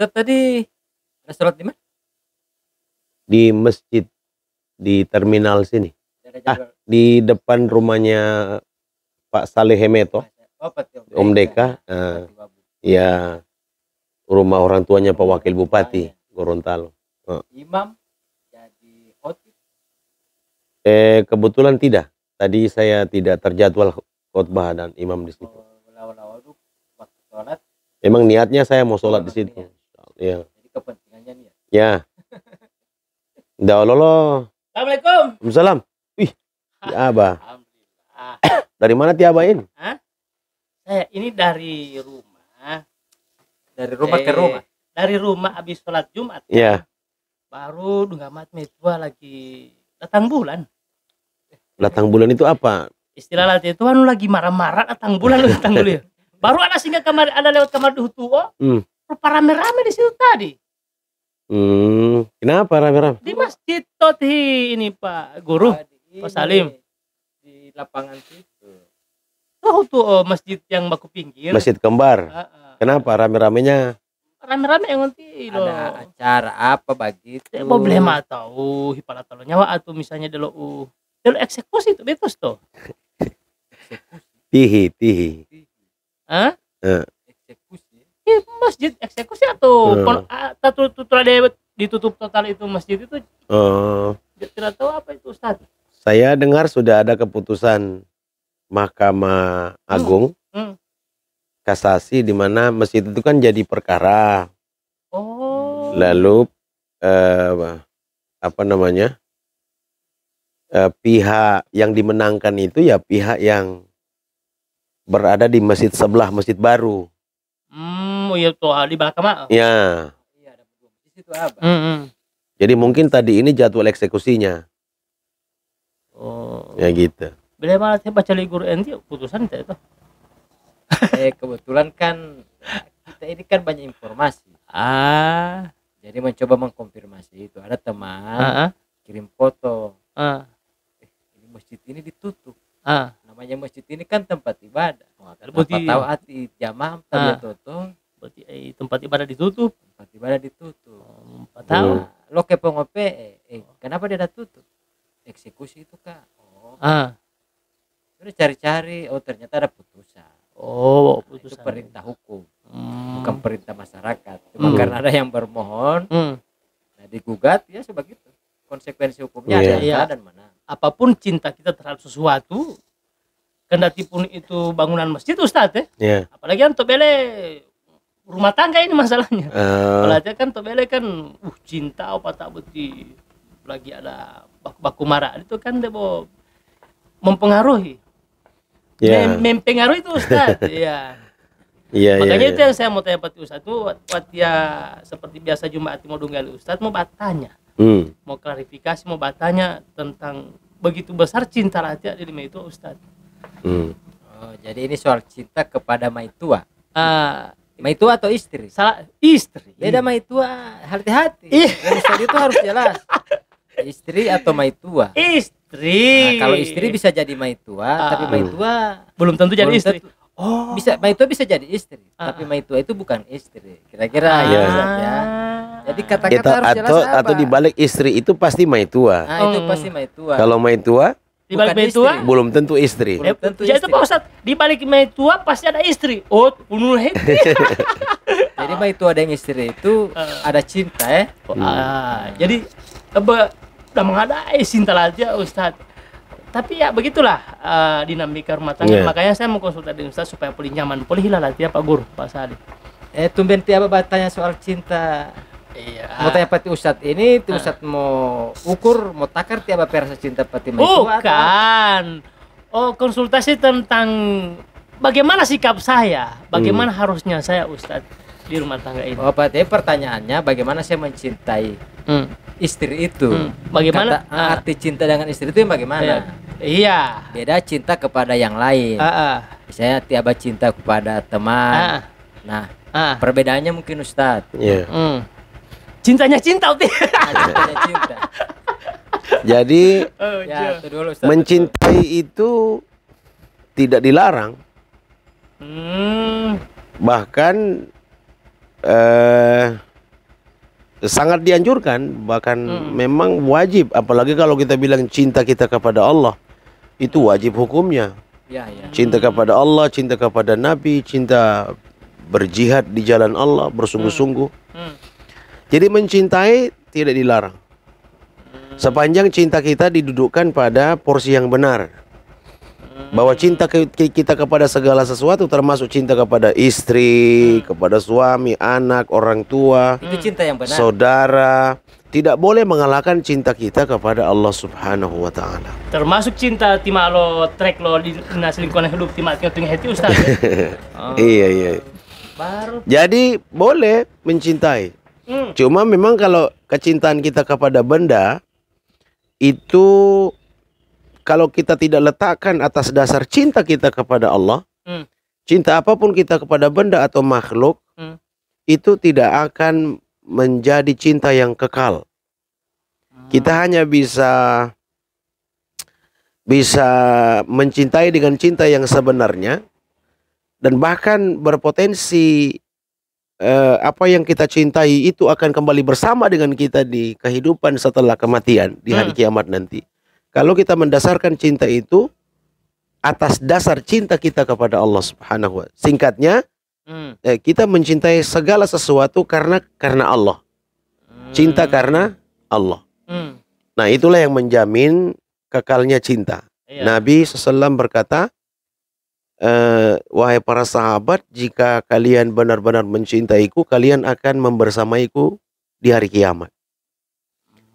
Ustaz tadi ada sholat di mana? Di masjid di terminal sini. Ada jadwal. Di depan rumahnya Pak Saleh Hemeto, Oh, Pati Om Deka. Pati Wabu. Ya, rumah orang tuanya Pak Wakil Bupati Gorontalo. Imam jadi khotib. Kebetulan tidak. Tadi saya tidak terjadwal khotbah dan imam di situ. Lawan-lawan itu waktu sholat. Emang niatnya saya mau sholat di situ. Ya. Jadi kepentingannya nih ya. Ya. Dah lolo. Assalamualaikum. Waalaikumsalam. Wih, Tiaba. Alhamdulillah. Dari mana Tiaba ini? Saya ini dari rumah. Dari rumah ke rumah. Dari rumah habis sholat Jumat. Iya. Baru dungamat metua lagi datang bulan. Datang bulan itu apa? Istilah latih itu anu lagi marah-marah datang bulan lu datang dulu ya. Baru ada singgah kamar, ada lewat kamar duhutuo. Rupa rame-rame di situ tadi. Kenapa rame-rame? Di masjid Toti ini Pak Guru, Pak Salim. Di lapangan situ. Oh tuh masjid yang baku pinggir. Masjid Kembar. Kenapa rame-ramenya? Rame-rame yang nanti loh. Ada acara apa begitu? Problema tahu hipala talo nyawa atau misalnya dulu eksekusi itu betul tuh. Tihi. Eksekusi. Masjid eksekusi atau tutur ditutup total itu masjid itu. Tidak tahu apa itu Ustaz. Saya dengar sudah ada keputusan Mahkamah Agung kasasi di mana masjid itu kan jadi perkara. Lalu pihak yang dimenangkan itu ya pihak yang berada di masjid sebelah masjid baru. Ya tuh di belakang mah. Ya. Iya, ada di situ apa? Jadi mungkin tadi ini jadwal eksekusinya. Ya gitu. Bila malah saya baca ligur enti putusan itu. Kebetulan kan kita ini kan banyak informasi. Jadi mencoba mengkonfirmasi itu. Ada teman kirim foto. Ini masjid ini ditutup. Namanya masjid ini kan tempat ibadah. Tahu hati jamaah tapi tutup. Berarti tempat ibadah ditutup. Tempat ibadah ditutup. Tahu. Lo ke pengope, kenapa dia udah tutup? Eksekusi itu Kak. Udah cari-cari, ternyata ada putusan. Putusan. Itu perintah hukum, bukan perintah masyarakat. Cuma karena ada yang bermohon, nah digugat ya sebegitu. Konsekuensi hukumnya ada dan mana. Apapun cinta kita terhadap sesuatu, kendati pun itu bangunan masjid Ustadz ya. Apalagi kan tobele rumah tangga ini masalahnya. Apalagi kan tobele kan cinta apa tak beti lagi ada baku marah itu kan debo mempengaruhi. Mempengaruhi itu Ustadz. Makanya itu yang saya mau tanya Pak Ustadz itu ya seperti biasa Jumat mau dunggali Ustadz mau bertanya. Mau klarifikasi, mau bertanya tentang begitu besar cinta raja di lima itu Ustadz. Jadi ini soal cinta kepada maitua. Maitua atau istri? Salah istri. Beda maitua, hati-hati. Ustadz itu harus jelas. Istri atau maitua? Istri. Kalau istri bisa jadi maitua, tapi maitua belum tentu jadi istri. Bisa maitua bisa jadi istri, tapi maitua itu bukan istri. Kira-kira ya. Jadi kata-kata harus jelas apa? Atau dibalik istri itu pasti maitua. Itu pasti maitua. Kalau maitua dibalik maitua belum tentu istri. Jadi itu Pak Ustadz, dibalik maitua pasti ada istri. Bunuh hati. Jadi maitua dan istri itu ada cinta jadi udah mengadai cinta aja Ustadz. Tapi ya begitulah dinamika rumah tangga. Makanya saya mau konsultasi dengan Ustadz supaya pulih nyaman, pulih hilang ya Pak Guru, Pak Salim. Tumben tiaba bertanya soal cinta. Mau tanya pati Ustadz ini, Ustadz mau ukur, mau takar tiaba perasa cinta pati maitua. Bukan. Konsultasi tentang bagaimana sikap saya, bagaimana harusnya saya Ustadz di rumah tangga ini. Pati pertanyaannya bagaimana saya mencintai istri itu. Bagaimana arti cinta dengan istri itu yang bagaimana? Iya. Beda cinta kepada yang lain. Misalnya tiaba cinta kepada teman. Nah, perbedaannya mungkin Ustadz. Cintanya cinta. Cintanya cinta. Jadi mencintai itu tidak dilarang. Bahkan sangat dianjurkan, bahkan memang wajib, apalagi kalau kita bilang cinta kita kepada Allah, itu wajib hukumnya. Cinta kepada Allah, cinta kepada Nabi, cinta berjihad di jalan Allah bersungguh-sungguh. Jadi mencintai tidak dilarang, sepanjang cinta kita didudukkan pada porsi yang benar. Bahwa cinta kita kepada segala sesuatu, termasuk cinta kepada istri, kepada suami, anak, orang tua, itu cinta yang benar. Saudara, tidak boleh mengalahkan cinta kita kepada Allah Subhanahu wa taala. Termasuk cinta tima lo trek lo di lingkungan hidup tima tengah hati Ustaz. Iya. Baru. Jadi boleh mencintai. Cuma memang kalau kecintaan kita kepada benda itu, kalau kita tidak letakkan atas dasar cinta kita kepada Allah, cinta apapun kita kepada benda atau makhluk, itu tidak akan menjadi cinta yang kekal. Kita hanya bisa mencintai dengan cinta yang sebenarnya, dan bahkan berpotensi apa yang kita cintai itu akan kembali bersama dengan kita di kehidupan setelah kematian, di hari kiamat nanti. Kalau kita mendasarkan cinta itu atas dasar cinta kita kepada Allah Subhanahu wa ta'ala. Singkatnya, kita mencintai segala sesuatu karena Allah. Cinta karena Allah. Nah, itulah yang menjamin kekalnya cinta. Nabi SAW berkata, wahai para sahabat, jika kalian benar-benar mencintaiku, kalian akan membersamaiku di hari kiamat.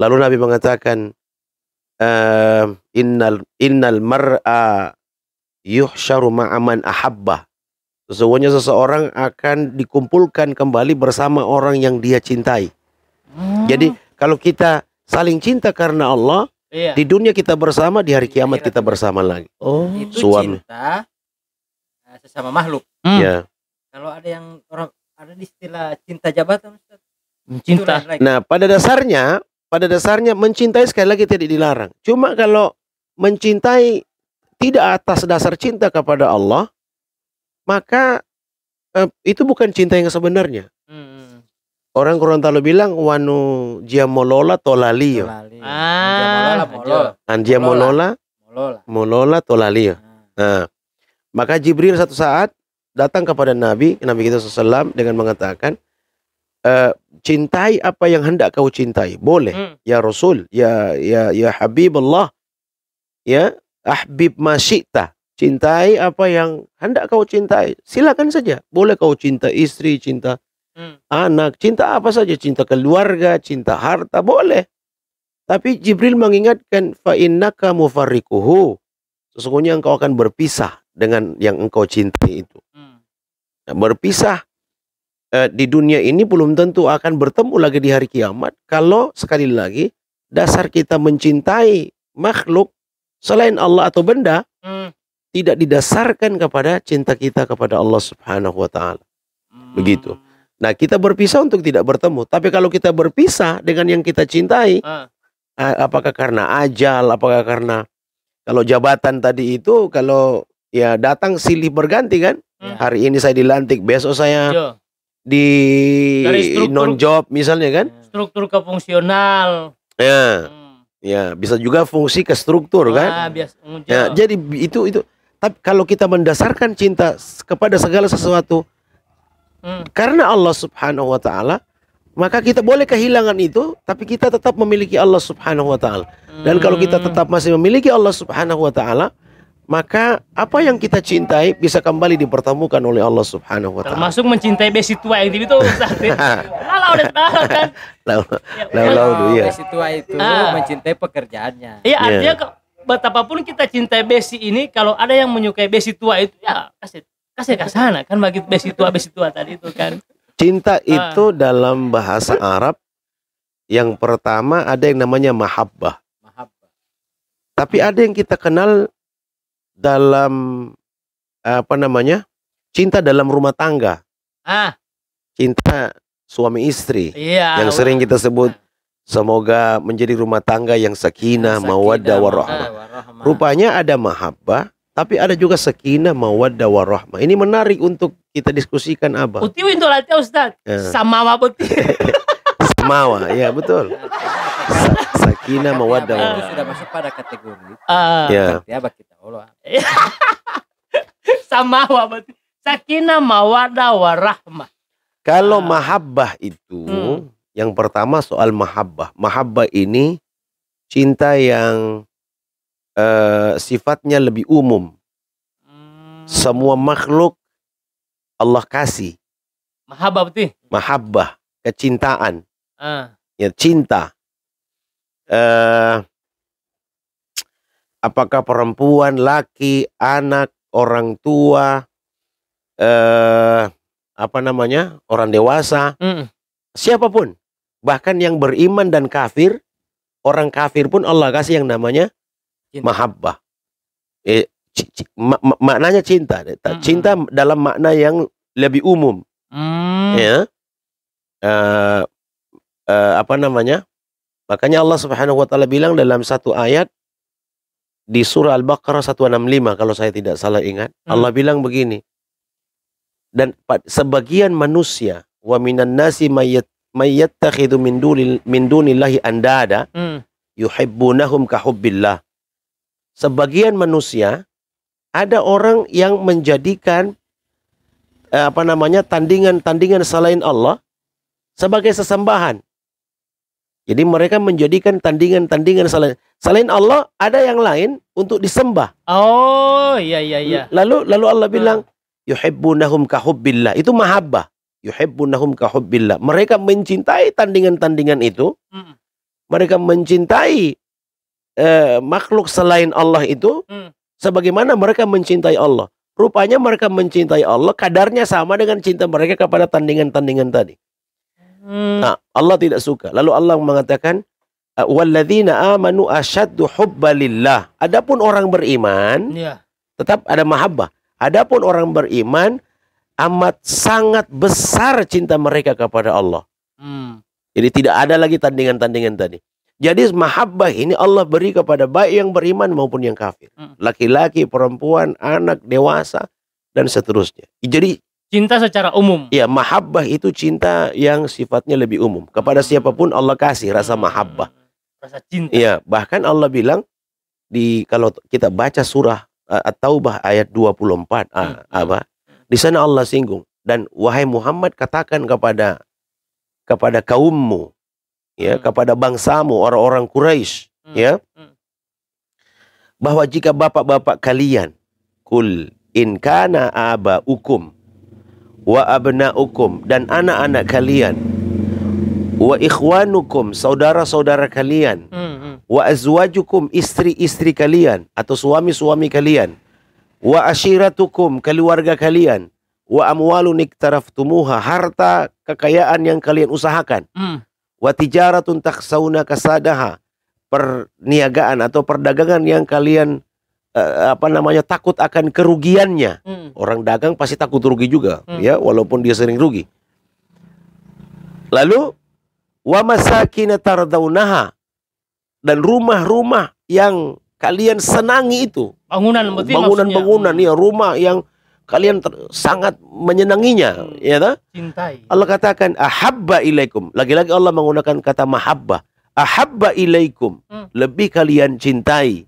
Lalu Nabi mengatakan, innal mar'a yuhsyaru ma'aman ahabbah. Sesungguhnya seseorang akan dikumpulkan kembali bersama orang yang dia cintai. Jadi kalau kita saling cinta karena Allah, di dunia kita bersama, di hari kiamat kita bersama lagi. Itu suami. Cinta sesama makhluk. Ya. Kalau ada yang orang ada di istilah cinta jabatan, Ustaz. Cinta. Nah, pada dasarnya mencintai sekali lagi tidak dilarang. Cuma kalau mencintai tidak atas dasar cinta kepada Allah, maka itu bukan cinta yang sebenarnya. Orang Gorontalo bilang wanu jiamolola tolalio. Molola tolalio. Nah, maka Jibril satu saat datang kepada Nabi kita SAW dengan mengatakan, cintai apa yang hendak kau cintai, boleh. Ya Rasul, ya Habibullah, ya ahbib ma syi'ta, cintai apa yang hendak kau cintai, silakan saja. Boleh kau cinta istri, cinta anak, cinta apa saja, cinta keluarga, cinta harta, boleh. Tapi Jibril mengingatkan, fa innaka mufarriquhu, sesungguhnya engkau akan berpisah dengan yang engkau cintai itu. Nah, berpisah di dunia ini belum tentu akan bertemu lagi di hari kiamat. Kalau sekali lagi dasar kita mencintai makhluk selain Allah atau benda tidak didasarkan kepada cinta kita kepada Allah Subhanahu wa ta'ala. Begitu. Nah, kita berpisah untuk tidak bertemu. Tapi kalau kita berpisah dengan yang kita cintai, apakah karena ajal, apakah karena, kalau jabatan tadi itu, kalau ya datang silih berganti kan. Hari ini saya dilantik, besok saya di non-job misalnya kan. Struktur ke fungsional. Ya, bisa juga fungsi ke struktur kan. Ya, jadi itu. Tapi kalau kita mendasarkan cinta kepada segala sesuatu karena Allah Subhanahu wa ta'ala, maka kita boleh kehilangan itu, tapi kita tetap memiliki Allah Subhanahu wa ta'ala. Dan kalau kita tetap masih memiliki Allah Subhanahu wa ta'ala, maka apa yang kita cintai bisa kembali dipertemukan oleh Allah Subhanahu wa ta'ala. Termasuk mencintai besi tua yang itu Ustaz. Lalau kan. Besi tua itu mencintai pekerjaannya. Iya, artinya betapapun kita cintai besi ini, kalau ada yang menyukai besi tua itu, ya kasih ke sana kan, bagi besi tua tadi itu kan. Cinta itu dalam bahasa Arab, yang pertama ada yang namanya mahabbah. Tapi ada yang kita kenal dalam cinta dalam rumah tangga. Cinta suami istri. Yang sering kita sebut, semoga menjadi rumah tangga yang sakinah, mawaddah, warahmah. Rupanya ada mahabbah, tapi ada juga sakinah, mawaddah, warahmah. Ini menarik untuk kita diskusikan, Abah. Uti untuk latih Ustaz. Sama apa putih? rahmawa. Ya, betul. Sakinah mawaddah warahmah. Sudah masuk pada kategori itu. Ya. Apa kita Allah. Sama berarti. Sakinah mawaddah warahmah. Kalau mahabbah itu, yang pertama soal mahabbah. Mahabbah ini cinta yang sifatnya lebih umum. Semua makhluk Allah kasih. Mahabbah berarti? Mahabbah, kecintaan. Ya, cinta. Apakah perempuan, laki, anak, orang tua, orang dewasa, siapapun, bahkan yang beriman dan kafir, orang kafir pun Allah kasih yang namanya mahabbah. Maknanya cinta. Cinta dalam makna yang lebih umum. Ya. Makanya Allah Subhanahu wa taala bilang dalam satu ayat di surah Al-Baqarah 165 kalau saya tidak salah ingat, Allah bilang begini. Dan sebagian manusia wa minan nasi mayyattakhidhu min dunillahi andada yuhibbunahum kahubbillah. Sebagian manusia ada orang yang menjadikan tandingan selain Allah sebagai sesembahan. Jadi mereka menjadikan tandingan selain Allah, ada yang lain untuk disembah. Oh, iya. Lalu Allah bilang yuhibbunahum kahubbillah. Itu mahabbah. Yuhibbunahum kahubbillah. Mereka mencintai tandingan-tandingan itu. Mereka mencintai makhluk selain Allah itu sebagaimana mereka mencintai Allah. Rupanya mereka mencintai Allah kadarnya sama dengan cinta mereka kepada tandingan-tandingan tadi. Nah, Allah tidak suka. Lalu Allah mengatakan walladzina amanu asyaddu hubbalillah. Adapun orang beriman tetap ada mahabbah. Adapun orang beriman amat sangat besar cinta mereka kepada Allah. Jadi tidak ada lagi tandingan-tandingan tadi. Jadi mahabbah ini Allah beri kepada baik yang beriman maupun yang kafir. Laki-laki, perempuan, anak, dewasa, dan seterusnya. Jadi cinta secara umum. Ya, mahabbah itu cinta yang sifatnya lebih umum. Kepada siapapun Allah kasih rasa mahabbah. Rasa cinta. Ya, bahkan Allah bilang kalau kita baca surah At-Taubah ayat 24, di sana Allah singgung, dan wahai Muhammad katakan kepada kaummu, ya, kepada bangsamu orang-orang Quraisy, ya, bahwa jika bapak-bapak kalian, kul in kana abaukum wa abnaukum, dan anak-anak kalian, wa ikhwanukum, saudara-saudara kalian, wa azwajukum, istri-istri kalian atau suami-suami kalian, wa ashiratukum, keluarga kalian, wa amwalun iktaraftumuha, harta kekayaan yang kalian usahakan, wa tijaratun takhsawna kasadaha, perniagaan atau perdagangan yang kalian takut akan kerugiannya. Orang dagang pasti takut rugi juga, ya, walaupun dia sering rugi. Lalu wa masakin tardaunaha, dan rumah-rumah yang kalian senangi itu. Bangunan, ya, rumah yang kalian sangat menyenanginya, ya ta? Cintai. Allah katakan ahabba ilaikum. Lagi-lagi Allah menggunakan kata mahabbah. Ahabba ilaikum, lebih kalian cintai.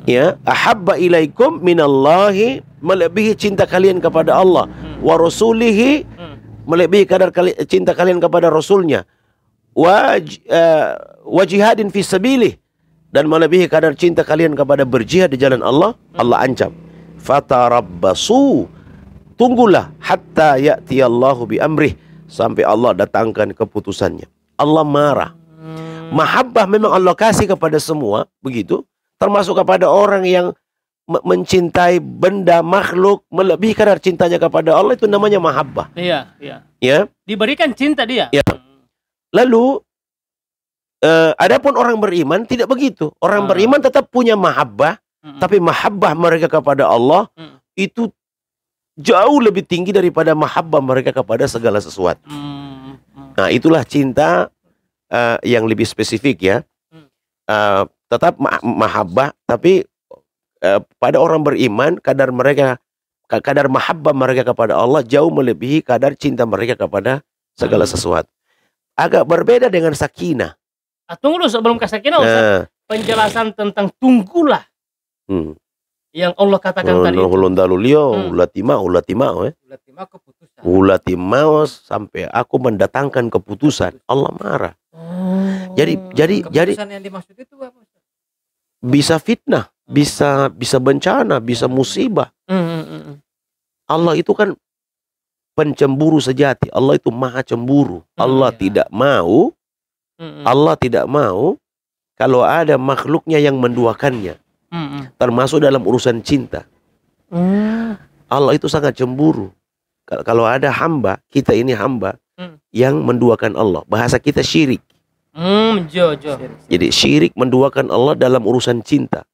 Ya, ahabba ilaikum minallahi, melebihi cinta kalian kepada Allah, wa rasulihi, melebihi kadar cinta kalian kepada rasulnya, wa jihadin fi sabilih, dan melebihi kadar cinta kalian kepada berjihad di jalan Allah. Allah ancam, fatarabbasu, tunggulah hatta ya'tiyallahu bi amrih, sampai Allah datangkan keputusannya. Allah marah. Mahabbah memang Allah kasih kepada semua, begitu, termasuk kepada orang yang mencintai benda makhluk melebihi kadar cintanya kepada Allah, itu namanya mahabbah. Iya. Ya. Diberikan cinta dia. Ya. Lalu adapun orang beriman tidak begitu. Orang beriman tetap punya mahabbah, tapi mahabbah mereka kepada Allah itu jauh lebih tinggi daripada mahabbah mereka kepada segala sesuatu. Nah, itulah cinta yang lebih spesifik, ya. Tetap mahabbah, tapi pada orang beriman kadar mahabbah mereka kepada Allah jauh melebihi kadar cinta mereka kepada segala sesuatu. agak berbeda dengan sakinah. Tunggu dulu sebelum ke sakinah, Ustaz. Penjelasan tentang tunggulah. Yang Allah katakan tadi itu. Ulatimau sampai aku mendatangkan keputusan. Allah marah. Jadi keputusan yang dimaksud itu apa? Bisa fitnah, bisa bencana, bisa musibah. Allah itu kan pencemburu sejati. Allah itu maha cemburu. Allah tidak mau kalau ada makhluknya yang menduakannya. Termasuk dalam urusan cinta. Allah itu sangat cemburu. Kalau ada hamba, kita ini hamba yang menduakan Allah. Bahasa kita syirik. Jadi syirik menduakan Allah dalam urusan cinta.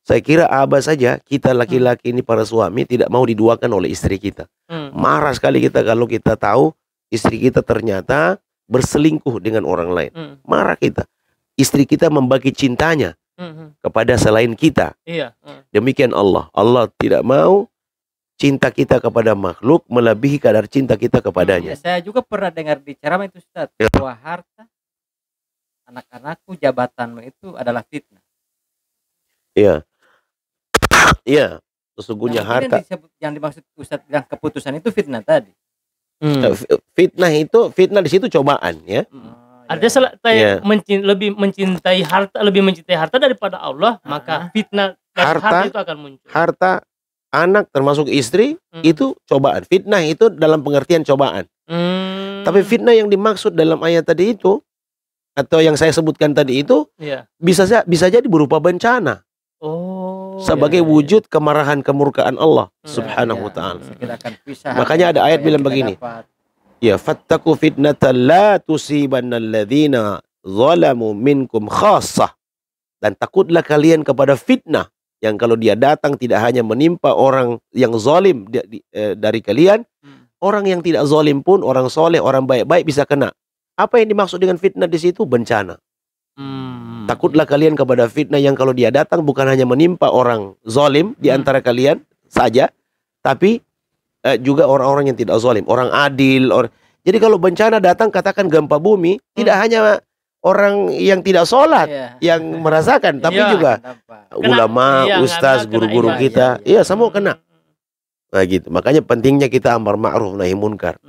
Saya kira abah saja, kita laki-laki ini para suami tidak mau diduakan oleh istri kita. Marah sekali kita kalau kita tahu istri kita ternyata berselingkuh dengan orang lain. Marah kita. Istri kita membagi cintanya kepada selain kita. Demikian Allah. Allah tidak mau cinta kita kepada makhluk melebihi kadar cinta kita kepadanya. Saya juga pernah dengar di ceramah itu, Ustaz, bahwa harta anak-anakku, jabatanmu itu adalah fitnah. Iya. Iya, sesungguhnya harta. Yang dimaksud Ustaz bilang keputusan itu fitnah tadi. Fitnah di situ cobaan, ya. Artinya lebih mencintai harta daripada Allah, maka fitnah harta itu akan muncul. Harta, anak termasuk istri itu cobaan. Fitnah itu dalam pengertian cobaan. Tapi fitnah yang dimaksud dalam ayat tadi itu atau yang saya sebutkan tadi itu bisa jadi berupa bencana. Sebagai wujud kemarahan kemurkaan Allah Subhanahu wa ta'ala. Makanya ada ayat bilang begini. Ya, fattaku fitnatan la tusibanna alladhina zalamu minkum khassah. Dan takutlah kalian kepada fitnah yang kalau dia datang tidak hanya menimpa orang yang zalim dari kalian, orang yang tidak zalim pun, orang soleh, orang baik-baik bisa kena. Apa yang dimaksud dengan fitnah di situ? Bencana. Takutlah kalian kepada fitnah yang kalau dia datang bukan hanya menimpa orang zalim di antara kalian saja, tapi juga orang-orang yang tidak zalim, orang adil. Jadi kalau bencana datang, katakan gempa bumi, tidak hanya orang yang tidak sholat yang merasakan, tapi juga ulama, ustaz, guru-guru kita, semua kena. Nah gitu. Makanya pentingnya kita amar ma'ruf nahi munkar.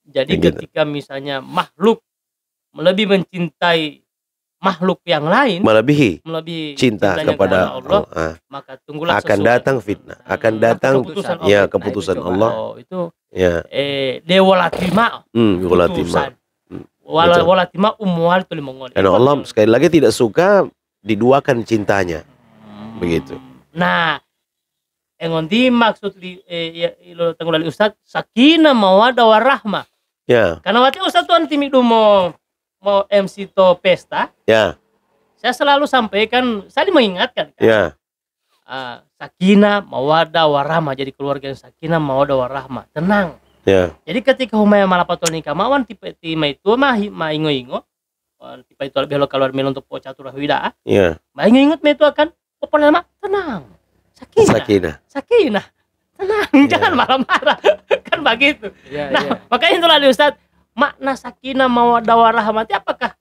Jadi ketika misalnya makhluk lebih mencintai makhluk yang lain, melebihi cinta kepada Allah, maka tunggulah akan datang fitnah, akan datang keputusan Allah. Itu dewalatima, walatima umwal tu limongol. Karena Allah sekali lagi tidak suka diduakan cintanya, begitu. Nah, engon di maksud ilo tanggulali Ustaz sakinah mawaddah warahmah. Karena waktu Ustaz tuan timidu mau MC to pesta, saya selalu sampaikan, saya mengingatkan kan, sakinah, mawaddah, warahmah, jadi keluarga yang sakinah, mawaddah, warahmah, tenang. Jadi ketika humaya malapatol nikah, mawan tipe itu mah ingo-ingo, tipe itu lebih kalau melon untuk catur wida, ingo-ingot itu akan, pokoknya tenang, sakinah, tenang, jangan marah-marah, kan begitu. Makanya itulah Ustaz. Makna sakinah mawaddah warahmah apakah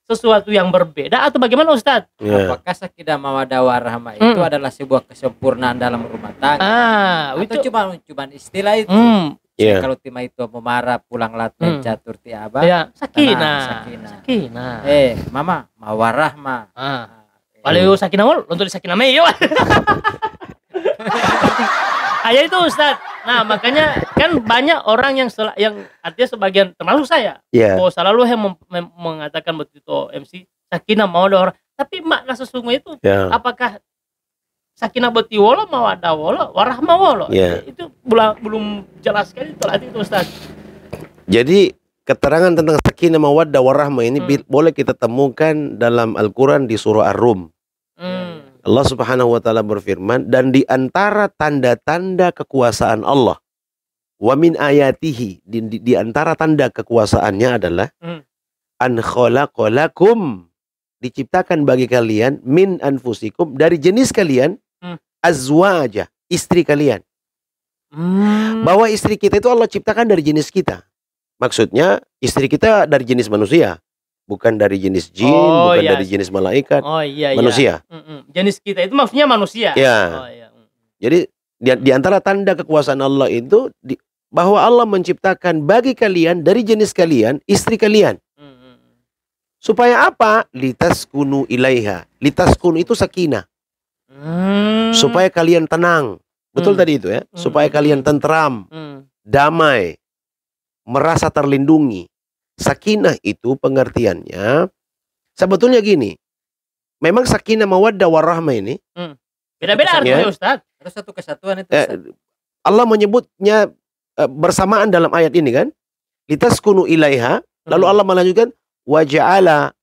sesuatu yang berbeda atau bagaimana Ustaz? Apakah sakinah mawaddah warahmah itu adalah sebuah kesempurnaan dalam rumah tangga? Atau cuma istilah itu? Kalau timah itu memarah pulang latihan catur tiaba, sakinah. Mama mawarahmah. Kalau sakinah wal untuk sakinah meyo. Ya itu Ustaz. Nah makanya kan banyak orang yang artinya sebagian termasuk saya, selalu mengatakan begitu MC sakinah mawaddah, tapi makna sesungguhnya itu apakah sakinah betiwolo mawaddah wolo warahmah wolo? Itu belum jelas sekali itu Ustaz. Jadi keterangan tentang sakinah mawaddah warahmah ini boleh kita temukan dalam Al-Quran di surah Ar-Rum. Allah Subhanahu wa ta'ala berfirman, dan di antara tanda-tanda kekuasaan Allah, wa min ayatihi, di antara tanda kekuasaannya adalah an khalaqalakum, diciptakan bagi kalian min anfusikum, dari jenis kalian, azwaja, istri kalian. Bahwa istri kita itu Allah ciptakan dari jenis kita. maksudnya istri kita dari jenis manusia, bukan dari jenis jin, bukan dari jenis malaikat. Manusia. Jenis kita itu maksudnya manusia. Ya. Jadi di antara tanda kekuasaan Allah itu bahwa Allah menciptakan bagi kalian dari jenis kalian istri kalian. Supaya apa? Litaskunu ilaiha. Litaskunu itu sakinah. Supaya kalian tenang. Betul tadi itu ya. Supaya kalian tentram, damai, merasa terlindungi. Sakinah itu pengertiannya sebetulnya gini. Memang sakinah mawaddah warahmah ini beda-beda artinya, Ustaz. Harus satu kesatuan itu. Allah menyebutnya bersamaan dalam ayat ini kan. Litaskunu ilaiha. Lalu Allah melanjutkan waja'ala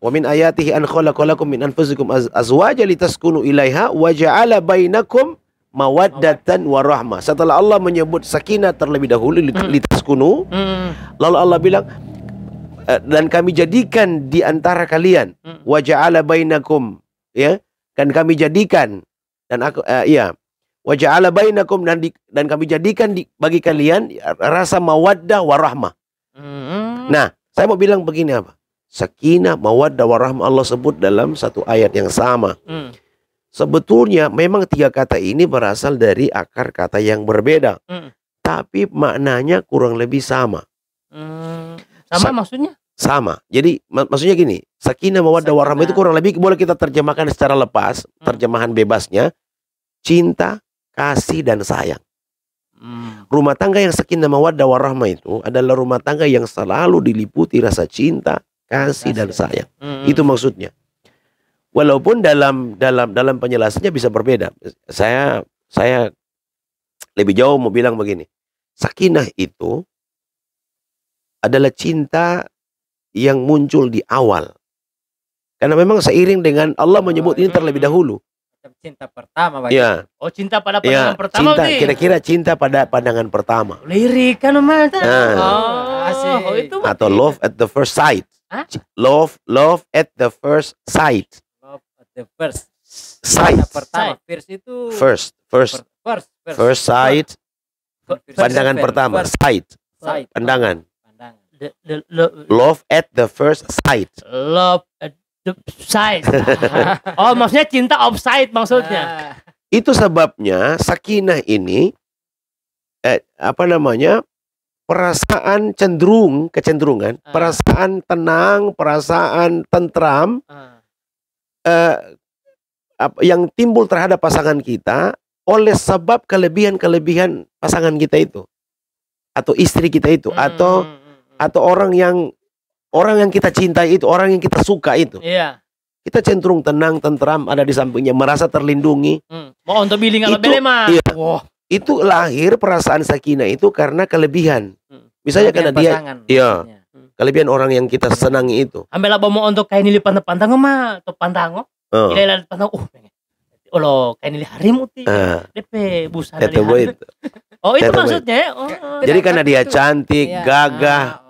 wa min ayatihi an khalaqalakum min anfusikum azwaja litaskunu ilaiha waja'ala bainakum mawaddatan warahmah. Setelah Allah menyebut sakinah terlebih dahulu litaskunu, lalu Allah bilang dan kami jadikan di antara kalian waja'ala bainakum, ya, dan kami jadikan dan aku waja'ala bainakum dan kami jadikan bagi kalian rasa mawaddah warahmah. Nah, saya mau bilang begini apa? Sakinah, mawaddah, warahmah Allah sebut dalam satu ayat yang sama. Sebetulnya memang tiga kata ini berasal dari akar kata yang berbeda. Tapi maknanya kurang lebih sama. Maksudnya? Sama. Jadi maksudnya gini, sakinah, mawaddah, warahmah itu kurang lebih boleh kita terjemahkan secara lepas, terjemahan bebasnya, cinta, kasih dan sayang. Rumah tangga yang sakinah, mawaddah, warahmah itu adalah rumah tangga yang selalu diliputi rasa cinta, kasih dan sayang. Itu maksudnya. Walaupun dalam penjelasannya bisa berbeda. Saya lebih jauh mau bilang begini. Sakinah itu adalah cinta yang muncul di awal. Karena memang seiring dengan Allah menyebut ini terlebih dahulu. Cinta pertama, ya. Oh, cinta pada pandangan pertama. Kira-kira cinta pada pandangan pertama. Lirik kan itu atau love at the first sight. Love at the first sight. Love at the first sight. Pertama, first itu first sight. Pandangan pertama, sight. Pandangan. Love at the first sight. Love at the sight. Oh, maksudnya cinta offside maksudnya. Itu sebabnya sakinah ini perasaan kecenderungan, perasaan tenang, perasaan tentram yang timbul terhadap pasangan kita oleh sebab kelebihan pasangan kita itu atau istri kita itu atau orang yang kita cintai itu, orang yang kita suka itu. Iya. Kita cenderung tenang, tentram, ada di sampingnya, merasa terlindungi. Mau untuk biling kalau belema. Iya. Itu lahir perasaan sakinah itu karena kelebihan. Misalnya karena dia, kelebihan orang yang kita senangi itu. Ambil apa mau untuk kain nili pantang mah atau pantango? Ila pantang lo kain nili harim uti. DP busana harim. Oh, itu maksudnya. Jadi karena dia cantik, gagah,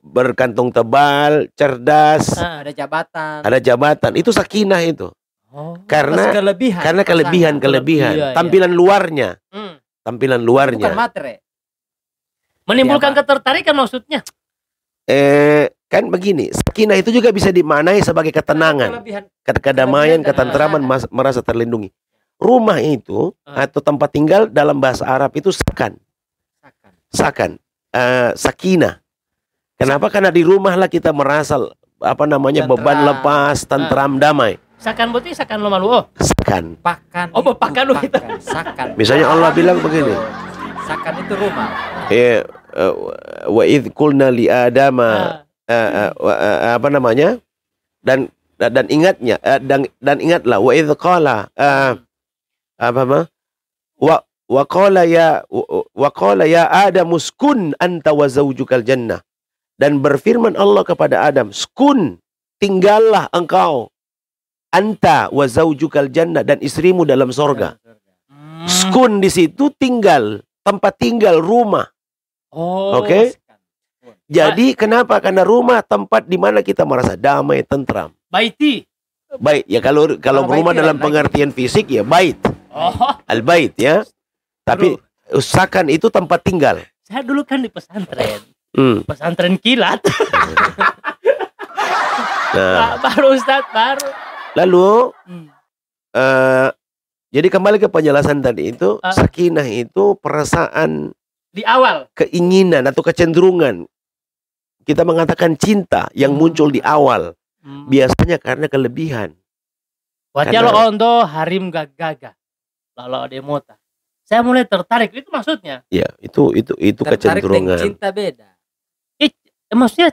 berkantung tebal, cerdas, ada jabatan, itu sakinah itu. Karena kelebihan tampilan luarnya. Tampilan luarnya. Bukan materi. Menimbulkan ketertarikan maksudnya. Kan begini, sakinah itu juga bisa dimaknai sebagai ketenangan, kedamaian, ketentraman, merasa terlindungi. Rumah itu atau tempat tinggal dalam bahasa Arab itu sakan. Sakinah. Kenapa? Karena di rumahlah kita merasa beban lepas, tentram, damai. Sakan berarti sakan lo malu. Sakan. Pakan. Oh, pakan lu kita. Sakan. Misalnya Allah bilang begini. Sakan itu rumah. Wa idh qulna li adama dan ingatnya dan ingatlah wa idh qala wa qala ya Adam uskun anta wa zawjukal jannah, dan berfirman Allah kepada Adam, skun, tinggallah engkau, anta wa zawjukal jannah, dan istrimu dalam sorga. Skun di situ tinggal, tempat tinggal, rumah. Oke? Jadi kenapa? Karena rumah tempat di mana kita merasa damai, tentram. Baiti. Bait ya, kalau rumah dalam pengertian fisik ya bait. Al-bait ya. Tapi Sakan itu tempat tinggal. Saya dulu kan di pesantren. Pesantren kilat. Nah. Baru Ustadz, baru. Lalu jadi kembali ke penjelasan tadi itu, sakinah itu perasaan di awal, keinginan atau kecenderungan. Kita mengatakan cinta yang muncul di awal. Biasanya karena kelebihan. Wajalo ondo harim gagaga. Lalu ada mota. Saya mulai tertarik, itu maksudnya. Ya, itu kecenderungan. Cinta beda. Maksudnya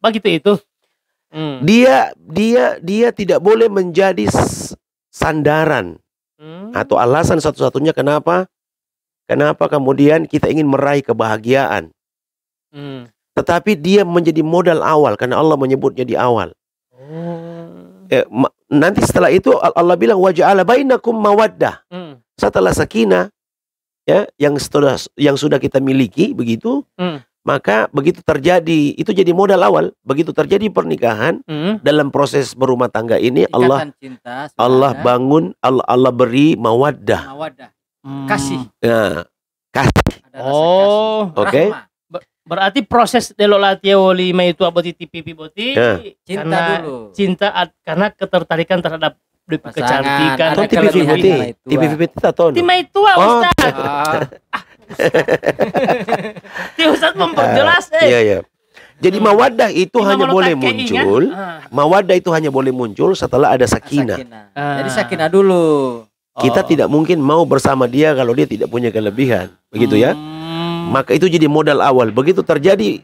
begitu itu. Dia tidak boleh menjadi sandaran atau alasan satu-satunya kenapa kemudian kita ingin meraih kebahagiaan. Tetapi dia menjadi modal awal karena Allah menyebutnya di awal. Nanti setelah itu Allah bilang waja'ala bainakum mawaddah. Setelah sakinah ya yang sudah kita miliki begitu, maka begitu terjadi, itu jadi modal awal. Begitu terjadi pernikahan, dalam proses berumah tangga ini Allah bangun, Allah beri mawaddah. Kasih. Nah, kasih. Oke. Berarti proses delolatia wolima itu aboti tipi boti cinta dulu. Cinta karena ketertarikan terhadap kecantikan. Atau tipi atau Tima itu Ustaz. Ustaz memperjelas. Iya. Jadi mawaddah itu hanya boleh muncul. Mawaddah itu hanya boleh muncul setelah ada sakinah. Jadi sakinah dulu. Kita tidak mungkin mau bersama dia kalau dia tidak punya kelebihan, begitu ya. Maka itu jadi modal awal. Begitu terjadi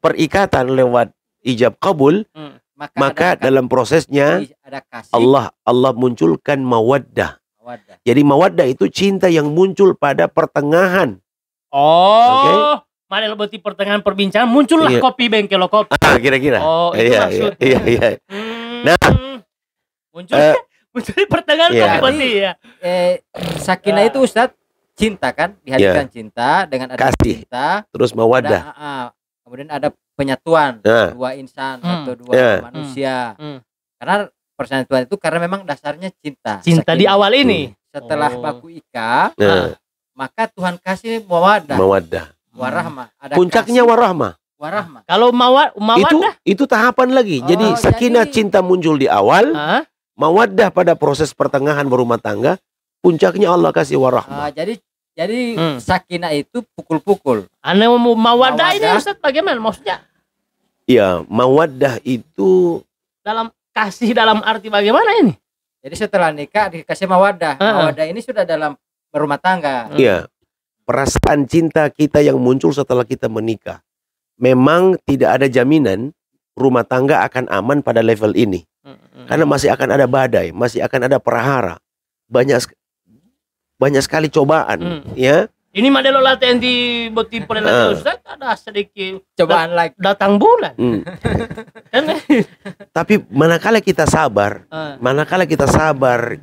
perikatan lewat ijab kabul, maka dalam prosesnya Allah munculkan mawaddah. Jadi mawaddah itu cinta yang muncul pada pertengahan. Mana lebih pertengahan perbincangan muncullah kopi bengkel kopi. Kira-kira. Itu maksudnya. Iya. Nah, muncul di pertengahan kopi ya. Sakinah itu Ustadz cinta kan, dihadirkan cinta dengan ada kasih, cinta, terus mawaddah. Kemudian ada penyatuan dua insan atau dua manusia. Karena persatuan itu karena memang dasarnya cinta. Cinta di awal ini. Setelah baku ika, maka Tuhan kasih mawaddah. Warahmah. Puncaknya warahmah. Kalau mawaddah itu tahapan lagi. Jadi sakinah cinta muncul di awal, mawaddah pada proses pertengahan berumah tangga, puncaknya Allah kasih warahmah. Jadi sakinah itu pukul-pukul. Ane mawaddah ini Ustaz bagaimana maksudnya? Iya, mawaddah itu kasih dalam arti bagaimana ini? Jadi setelah nikah dikasih mawaddah. Mawaddah ini sudah dalam berumah tangga. Iya. Perasaan cinta kita yang muncul setelah kita menikah. Memang tidak ada jaminan rumah tangga akan aman pada level ini. Karena masih akan ada badai, masih akan ada prahara. Banyak sekali cobaan, ya. Ini model latihan di boti perlatihan Ustaz ada sedikit cobaan lagi datang bulan. Tapi manakala kita sabar,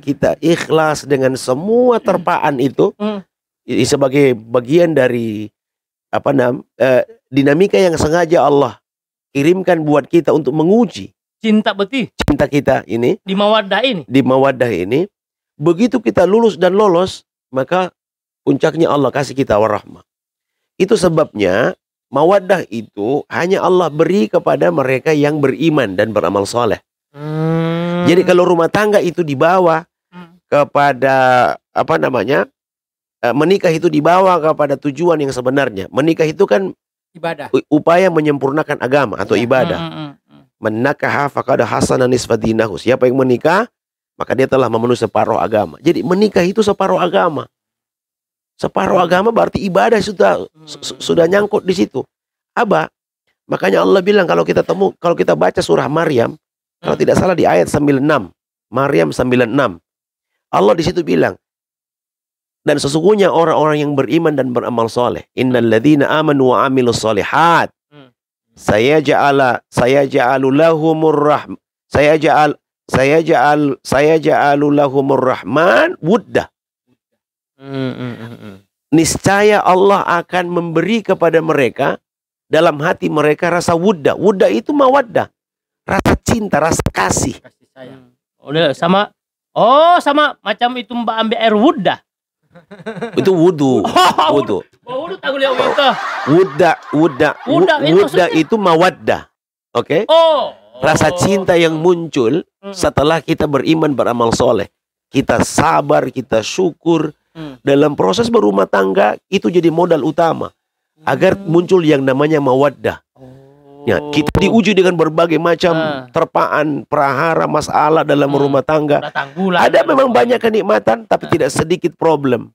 kita ikhlas dengan semua terpaan itu sebagai bagian dari dinamika yang sengaja Allah kirimkan buat kita untuk menguji cinta kita ini di mawaddah ini. Begitu kita lulus dan lolos, maka puncaknya Allah kasih kita warahmah. Itu sebabnya mawaddah itu hanya Allah beri kepada mereka yang beriman dan beramal soleh. Jadi kalau rumah tangga itu dibawa kepada menikah itu dibawa kepada tujuan yang sebenarnya. Menikah itu kan ibadah, upaya menyempurnakan agama atau ibadah. Menakaha faqad hasana nisfa dinahu. Siapa yang menikah, maka dia telah memenuhi separuh agama. Jadi menikah itu separuh agama. Separuh agama berarti ibadah sudah nyangkut di situ. Makanya Allah bilang kalau kita baca surah Maryam, kalau tidak salah di ayat 96, Maryam 96. Allah di situ bilang, dan sesungguhnya orang-orang yang beriman dan beramal soleh, innalladzina amanu wa amilus solihat, saya ja'alu lahumur rahman wuddah. Niscaya Allah akan memberi kepada mereka dalam hati mereka rasa wuddah. Wuddah itu mawaddah, rasa cinta, rasa kasih. Sama macam itu Mbak ambil air wuddah. Itu wudu. Wudu. Wudu tak boleh itu. Wudda itu mawaddah. Oke? Oh. Rasa cinta yang muncul setelah kita beriman, beramal soleh. Kita sabar, kita syukur. Dalam proses berumah tangga itu jadi modal utama agar muncul yang namanya mawaddah. Ya, kita diuji dengan berbagai macam terpaan, prahara, masalah dalam rumah tangga. Ada memang banyak kenikmatan, tapi tidak sedikit problem.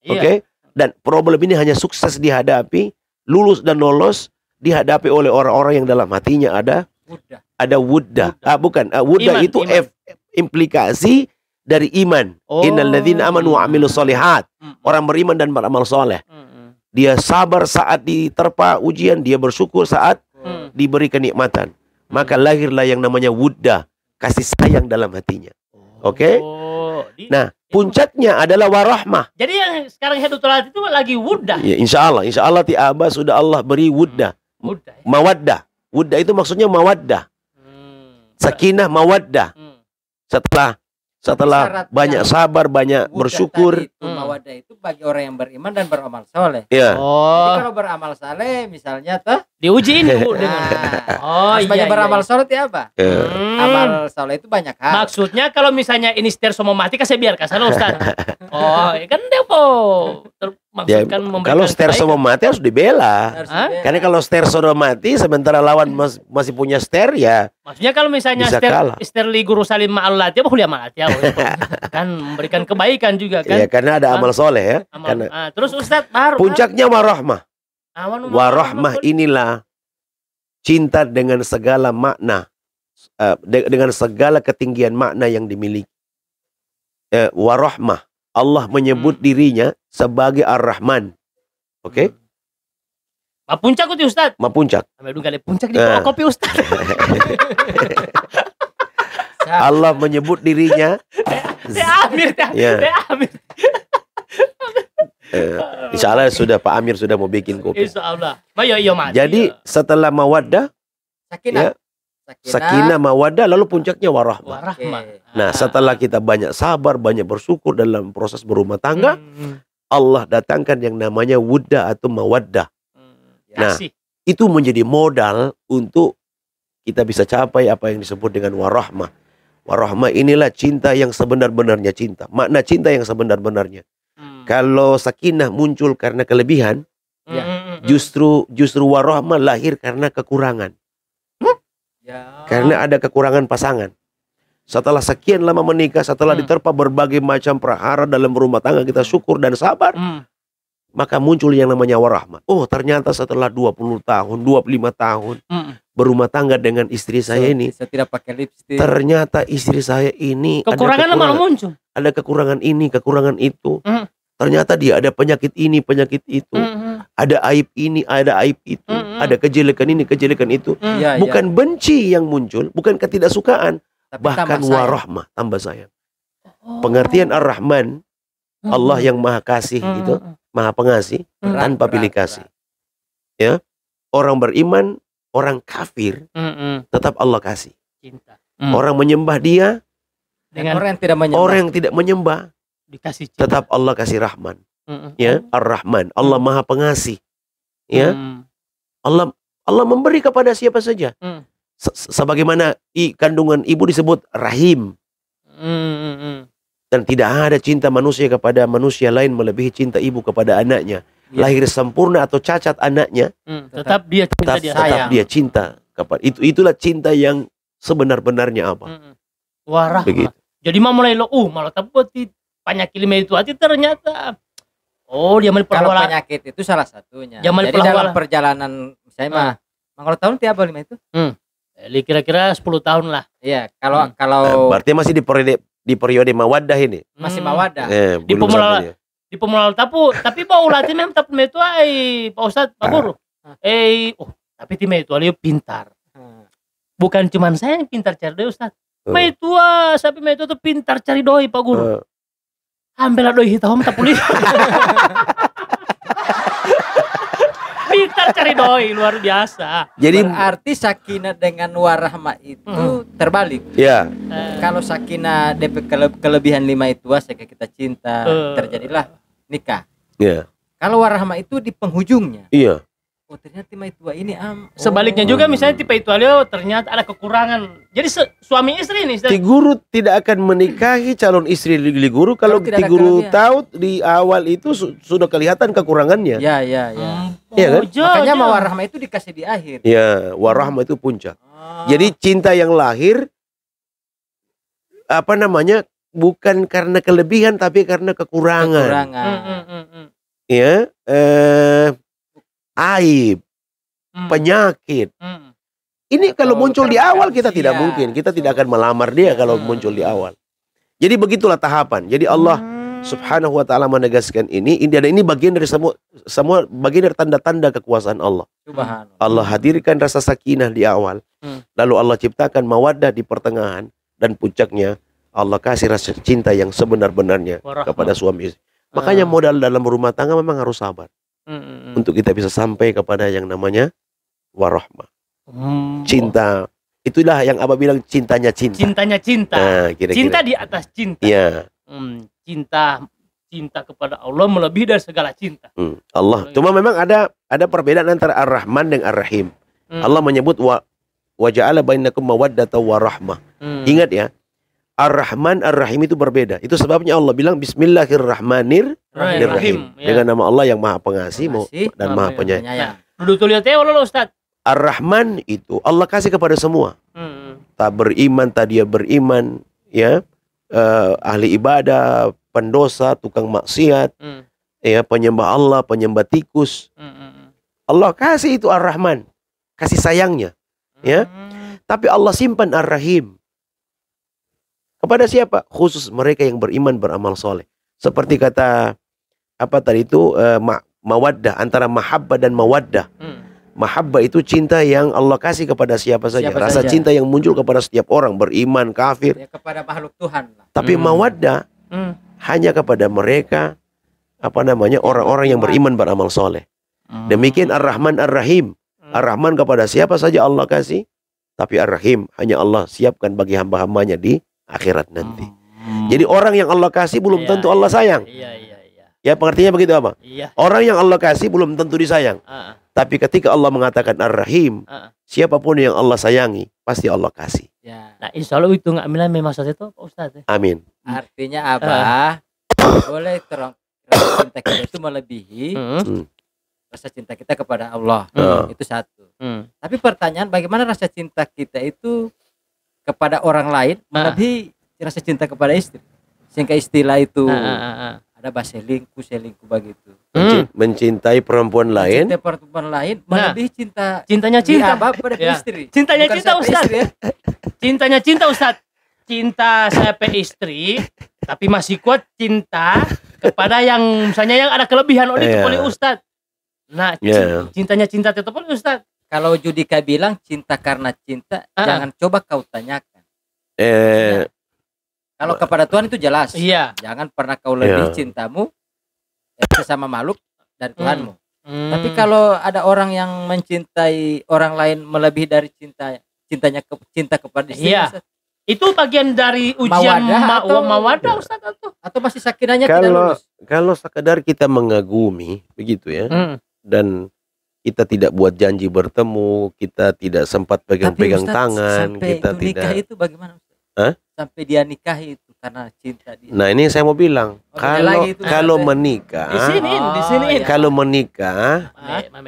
Oke? Dan problem ini hanya sukses dihadapi, lulus dan lolos dihadapi oleh orang-orang yang dalam hatinya ada wuddah. Wuddah itu implikasi dari iman. Innalladzina amanu wa amilus solihat. Orang beriman dan beramal soleh. Dia sabar saat diterpa ujian, dia bersyukur saat diberi kenikmatan. Maka lahirlah yang namanya wuddah, kasih sayang dalam hatinya. Oke? Nah, puncaknya adalah warahmah. Jadi yang sekarang Hidayatul Hati itu lagi wuddah. Ya, insya Allah tiaba sudah Allah beri wuddah. Mawaddah. Wuddah itu maksudnya mawaddah. Sakinah mawaddah. Setelah banyak sabar, banyak bersyukur. Mawaddah itu bagi orang yang beriman dan beramal soleh. Ya. Jadi kalau beramal soleh misalnya diuji ini dengan banyak beramal soleh itu apa? Amal soleh itu banyak hal. Maksudnya kalau misalnya ini stereo mau mati kan saya biarkan sana Ustaz. Kan dia maksudkan kalau stereo mau mati harus dibela. Karena kalau stereo mati sementara lawan masih punya ster ya. Maksudnya kalau misalnya ster li guru salim ma'allat ya boleh amal ya. Kan memberikan kebaikan juga kan. Iya, karena ada amal soleh ya. Terus Ustaz baru puncaknya warahmah. Warahmah inilah cinta dengan segala makna, dengan segala ketinggian makna yang dimiliki. Warahmah, Allah menyebut dirinya sebagai Ar-Rahman. Oke? Ma puncak itu Ustaz. Ma puncak. Ambil dulu kali puncak di bawah kopi Ustaz. Allah menyebut dirinya. Amir. Insya Allah sudah Pak Amir sudah mau bikin kopi. Insya Allah. Jadi setelah mawaddah, sakinah mawaddah, lalu puncaknya warahmah. Nah, setelah kita banyak sabar, banyak bersyukur dalam proses berumah tangga, Allah datangkan yang namanya wuddah atau mawaddah. Nah, itu menjadi modal untuk kita bisa capai apa yang disebut dengan warahmah. Warahmah inilah cinta yang sebenar-benarnya cinta. Makna cinta yang sebenar-benarnya. Kalau sakinah muncul karena kelebihan, justru warahmah lahir karena kekurangan. Karena ada kekurangan pasangan. Setelah sekian lama menikah, setelah diterpa berbagai macam prahara dalam rumah tangga, kita syukur dan sabar, maka muncul yang namanya warahmah. Oh, ternyata setelah 20 tahun, 25 tahun berumah tangga dengan istri saya ini, saya tidak pakai lipstik. Ternyata istri saya ini kekurangan malah muncul. Ada kekurangan ini, kekurangan itu. Ternyata dia ada penyakit ini, penyakit itu. Ada aib ini, ada aib itu. Ada kejelekan ini, kejelekan itu. Bukan benci yang muncul, bukan ketidaksukaan, bahkan warahmah, tambah sayang. Pengertian Ar-Rahman, Allah yang maha kasih gitu, maha pengasih, tanpa pilih kasih. Ya, orang beriman, orang kafir, tetap Allah kasih. Orang menyembah dia, dengan orang yang tidak menyembah, dikasih cinta. Tetap Allah kasih Rahman. Ya, Ar-Rahman, Allah maha pengasih. Ya, Allah memberi kepada siapa saja. Sebagaimana kandungan ibu disebut rahim. Dan tidak ada cinta manusia kepada manusia lain melebihi cinta ibu kepada anaknya. Lahir sempurna atau cacat anaknya, tetap dia cinta, tetap dia cinta kepada itulah cinta yang sebenar-benarnya apa. Warahmah. Jadi mulai malah tapi penyakit itu hati ternyata dia kalau penyakit itu salah satunya. Jadi dalam perjalanan saya kalau tahun tiap lima itu kira-kira 10 tahun lah. Iya, kalau berarti masih di periode mawaddah ini. Masih mawaddah. Di pemula tapi Pak Ulati memang tapi itu Pak Ustadz, Pak Guru. Tapi tim itu pintar. Bukan cuma saya yang pintar cari doi Ustadz. Sapi itu tuh pintar cari doi Pak Guru. Ambil doi hitam tak pulih. Pintar cari doi luar biasa. Jadi berarti sakinah dengan warahmah itu terbalik. Ya. Kalau sakinah DP kelebihan 5 itu saya kita cinta, terjadilah nikah. Iya. Kalau warahmah itu di penghujungnya. Iya. Oh ternyata tipe itu ini Sebaliknya juga misalnya tipe itu ternyata ada kekurangan. Jadi suami istri ini. Ti guru tidak akan menikahi calon istri Li Guru kalau Ti Guru tahu di awal itu sudah kelihatan kekurangannya. Ya. Iya kan? Makanya warahmah itu dikasih di akhir. Ya, warahmah itu puncak. Jadi cinta yang lahir bukan karena kelebihan tapi karena kekurangan. Ya, aib, penyakit. Ini kalau muncul di awal kita tidak mungkin, kita tidak akan melamar dia kalau muncul di awal. Jadi begitulah tahapan. Jadi Allah Subhanahu wa taala menegaskan ini bagian dari semua bagian dari tanda-tanda kekuasaan Allah. Allah hadirkan rasa sakinah di awal. Lalu Allah ciptakan mawaddah di pertengahan dan puncaknya Allah kasih rasa cinta yang sebenar-benarnya kepada suami istri. Makanya modal dalam rumah tangga memang harus sabar. Untuk kita bisa sampai kepada yang namanya warahmah. Cinta. Itulah yang Abah bilang cintanya cinta. Cintanya cinta. Nah, cinta di atas cinta. Iya. Cinta kepada Allah melebihi dari segala cinta. Allah. Cuma memang ada perbedaan antara Ar-Rahman dan Ar-Rahim. Allah menyebut wa ja'ala bainakum mawaddatan wa rahmah. Ingat ya. Ar-Rahman, Ar-Rahim itu berbeda. Itu sebabnya Allah bilang Bismillahirrahmanirrahim. Dengan nama Allah yang Maha Pengasih dan Maha Penyayang. Duduk lihat ya Allah Ustaz. Ar-Rahman itu Allah kasih kepada semua. Tak beriman, tak dia beriman, ya, ahli ibadah, pendosa, tukang maksiat, ya, penyembah Allah, penyembah tikus. Allah kasih itu Ar-Rahman, kasih sayangnya, ya. Tapi Allah simpan Ar-Rahim. Kepada siapa? Khusus mereka yang beriman, beramal soleh. Seperti kata apa tadi itu mawaddah, antara mahabbah dan mawaddah. Mahabbah itu cinta yang Allah kasih kepada siapa saja. Rasa cinta yang muncul kepada setiap orang, beriman, kafir, ya, kepada makhluk Tuhan. Tapi mawaddah hanya kepada mereka orang-orang yang beriman, beramal soleh. Demikian Ar-Rahman, Ar-Rahim. Ar-Rahman kepada siapa saja Allah kasih, tapi Ar-Rahim hanya Allah siapkan bagi hamba-hambanya di akhirat nanti. Jadi orang yang Allah kasih belum tentu Allah sayang. Ya, pengertiannya begitu apa? Orang yang Allah kasih belum tentu disayang. Tapi ketika Allah mengatakan Ar-Rahim, siapapun yang Allah sayangi pasti Allah kasih. Nah, insya Allah itu nggak bilang maksud itu Pak Ustadz. Amin. Artinya apa? Boleh rasa cinta kita itu melebihi rasa cinta kita kepada Allah. Itu satu. Tapi pertanyaan, bagaimana rasa cinta kita itu kepada orang lain melebihi rasa cinta kepada istri, sehingga istilah itu ada bahasa selingkuh begitu. Mencintai perempuan lain melebihi cintanya cinta pada istri. Cintanya cinta Ustaz. Cintanya cinta Ustaz. Cinta saya ke istri, tapi masih kuat cinta kepada yang misalnya yang ada kelebihan oleh Ustaz. Nah, cintanya cinta tetap oleh Ustaz. Kalau Judika bilang cinta karena cinta, jangan coba kau tanyakan. Kalau kepada Tuhan itu jelas. Jangan pernah kau lebih cintamu sesama makhluk dari Tuhanmu. Tapi kalau ada orang yang mencintai orang lain melebihi dari cinta kepada istri, itu bagian dari ujian mawadah Ustaz atau masih sakinahnya tidak lulus? Kalau sekedar kita mengagumi begitu ya, dan kita tidak buat janji bertemu, kita tidak sempat pegang-pegang tangan, kita tidak. Nikah itu bagaimana? Sampai dia nikahi itu karena cinta dia. Nah, ini saya mau bilang, kalau menikah, kalau menikah,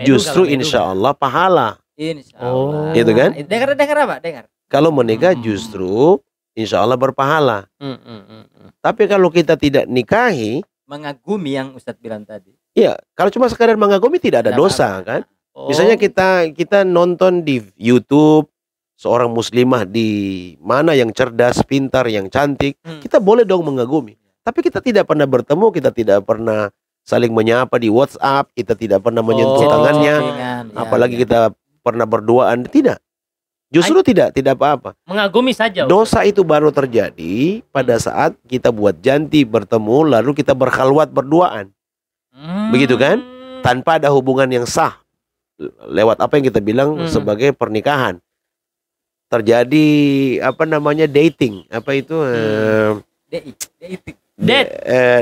justru insya Allah pahala. Insya Allah. Itu kan? Dengar apa? Dengar. Kalau menikah justru insya Allah berpahala. Tapi kalau kita tidak nikahi, mengagumi yang Ustadz bilang tadi. Ya, kalau cuma sekadar mengagumi tidak ada dosa kan? Misalnya kita nonton di YouTube seorang muslimah di mana yang cerdas, pintar, yang cantik, kita boleh dong mengagumi. Tapi kita tidak pernah bertemu, kita tidak pernah saling menyapa di WhatsApp, kita tidak pernah menyentuh tangannya, apalagi kita pernah berduaan, tidak. Justru tidak apa-apa. Mengagumi saja. Dosa itu baru terjadi pada saat kita buat janji bertemu lalu kita berkhalwat berduaan. Begitu kan? Tanpa ada hubungan yang sah. Lewat apa yang kita bilang sebagai pernikahan. Terjadi dating. Apa itu?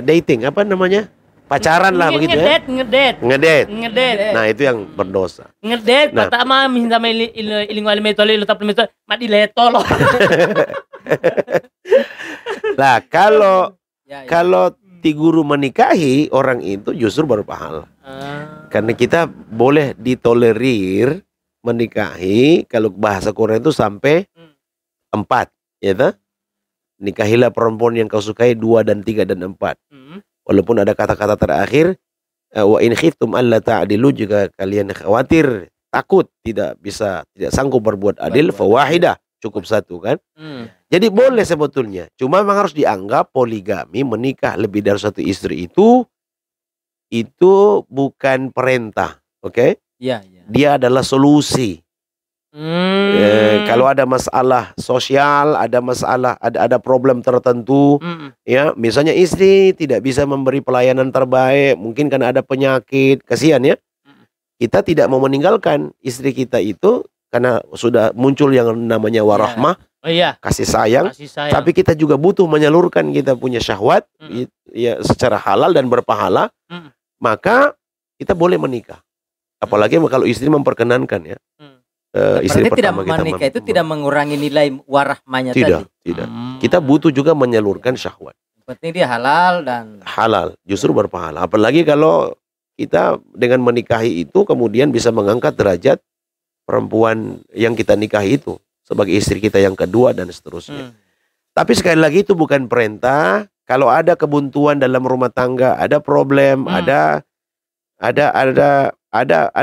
Dating. Apa namanya? pacaran lah begitu ya. Ngedet. Nah, itu yang berdosa. Ngedet pertama minta iling wali metode letak metode mati leto loh. Lah kalau ti guru menikahi orang itu justru berpahala. Karena kita boleh ditolerir menikahi, kalau bahasa Quran itu sampai 4, ya toh? Nikahilah perempuan yang kau sukai 2 dan 3 dan 4. Walaupun ada kata-kata terakhir wa in khiftum alla ta'dilu, jika kalian khawatir takut tidak sanggup berbuat adil, fawahidah, cukup 1 kan. Jadi boleh sebetulnya, cuma memang harus dianggap poligami, menikah lebih dari 1 istri itu bukan perintah, oke? Iya. Dia adalah solusi. Kalau ada masalah sosial, ada masalah, ada problem tertentu, ya, misalnya istri tidak bisa memberi pelayanan terbaik, mungkin karena ada penyakit, kasihan ya. Kita tidak mau meninggalkan istri kita itu karena sudah muncul yang namanya warahmah, kasih sayang. Tapi kita juga butuh menyalurkan kita punya syahwat, ya, secara halal dan berpahala. Maka kita boleh menikah. Apalagi kalau istri memperkenankan ya. Istri pertama tidak menikah itu tidak mengurangi nilai warahmanya tadi. Tidak. Kita butuh juga menyalurkan syahwat. Penting dia halal dan halal, justru berpahala. Apalagi kalau kita dengan menikahi itu kemudian bisa mengangkat derajat perempuan yang kita nikahi itu sebagai istri kita yang kedua dan seterusnya. Tapi sekali lagi itu bukan perintah. Kalau ada kebuntuan dalam rumah tangga, ada problem, ada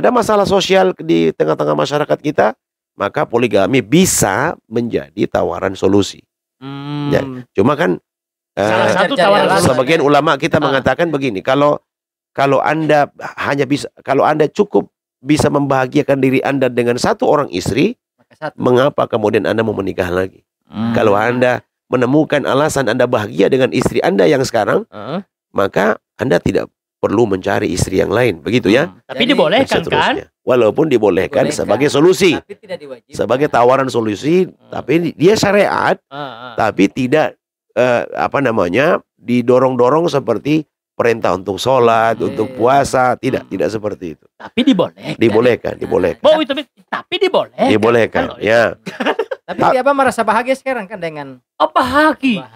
masalah sosial di tengah-tengah masyarakat kita, maka poligami bisa menjadi tawaran solusi. Ya, cuma kan salah satu tawaran sebagian ulama kita mengatakan begini, kalau Anda cukup bisa membahagiakan diri Anda dengan 1 orang istri, mengapa kemudian Anda mau menikah lagi? Kalau Anda menemukan alasan Anda bahagia dengan istri Anda yang sekarang, maka Anda tidak perlu mencari istri yang lain, begitu ya. Tapi dibolehkan kan? Walaupun dibolehkan sebagai solusi, tapi tidak diwajibkan. sebagai tawaran solusi, tapi dia syariat, tapi tidak didorong-dorong seperti perintah untuk sholat, untuk puasa, tidak seperti itu. Tapi dibolehkan. Dibolehkan. Tapi dibolehkan. Dibolehkan, ya. Tapi Abah merasa bahagia sekarang kan dengan bahagia.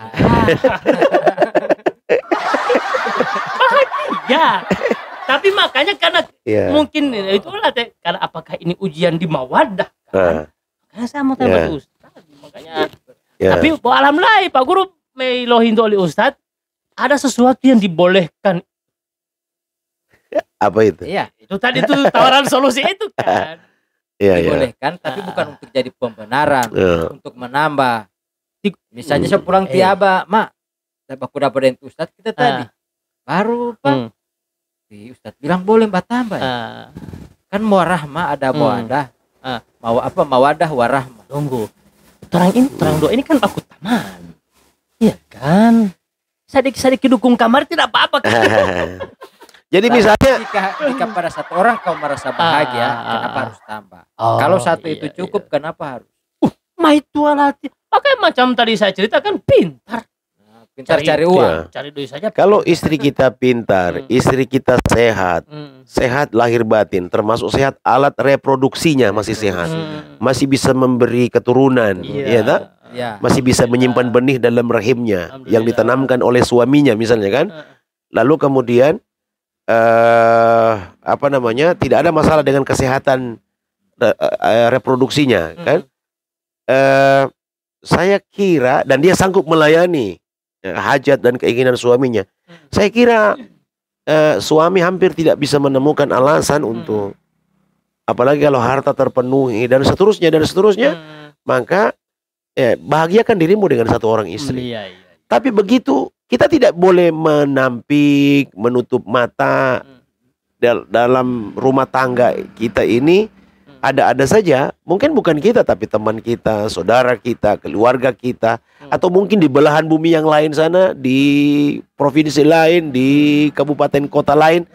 Bahagia. Tapi makanya karena mungkin itulah karena apakah ini ujian di mawaddah kan? Karena saya mau tanya Ustaz, makanya. Tapi alhamdulillah Pak Guru melohin oleh Ustaz, ada sesuatu yang dibolehkan. Apa itu? Iya, itu tadi itu tawaran solusi itu kan. Dibolehkan, tapi bukan untuk jadi pembenaran, untuk menambah. Misalnya saya pulang tiaba, Mak, aku dapat dari Ustaz kita tadi, baru Pak, Ustaz bilang boleh Mbak tambah. Kan muarahmah ada muadah, mawadah warahmah. Tunggu, terang dua ini kan aku taman, iya kan? Sadik dukung kamar tidak apa-apa kan? Jadi misalnya jika pada 1 orang kau merasa bahagia, kenapa harus tambah? Kalau 1 itu cukup, kenapa harus? Itu alati. Oke, macam tadi saya ceritakan, pintar cari uang, cari duit saja. Kalau istri kita pintar, istri kita sehat lahir batin, termasuk sehat alat reproduksinya masih sehat, masih bisa memberi keturunan, masih bisa menyimpan benih dalam rahimnya yang ditanamkan oleh suaminya misalnya kan. Lalu kemudian tidak ada masalah dengan kesehatan reproduksinya kan. Saya kira, dan dia sanggup melayani hajat dan keinginan suaminya, saya kira suami hampir tidak bisa menemukan alasan untuk, apalagi kalau harta terpenuhi dan seterusnya, maka bahagiakan dirimu dengan 1 orang istri. Tapi begitu, kita tidak boleh menampik, menutup mata dalam rumah tangga kita ini. Ada saja, mungkin bukan kita tapi teman kita, saudara kita, keluarga kita, atau mungkin di belahan bumi yang lain sana, di provinsi lain, di kabupaten kota lain.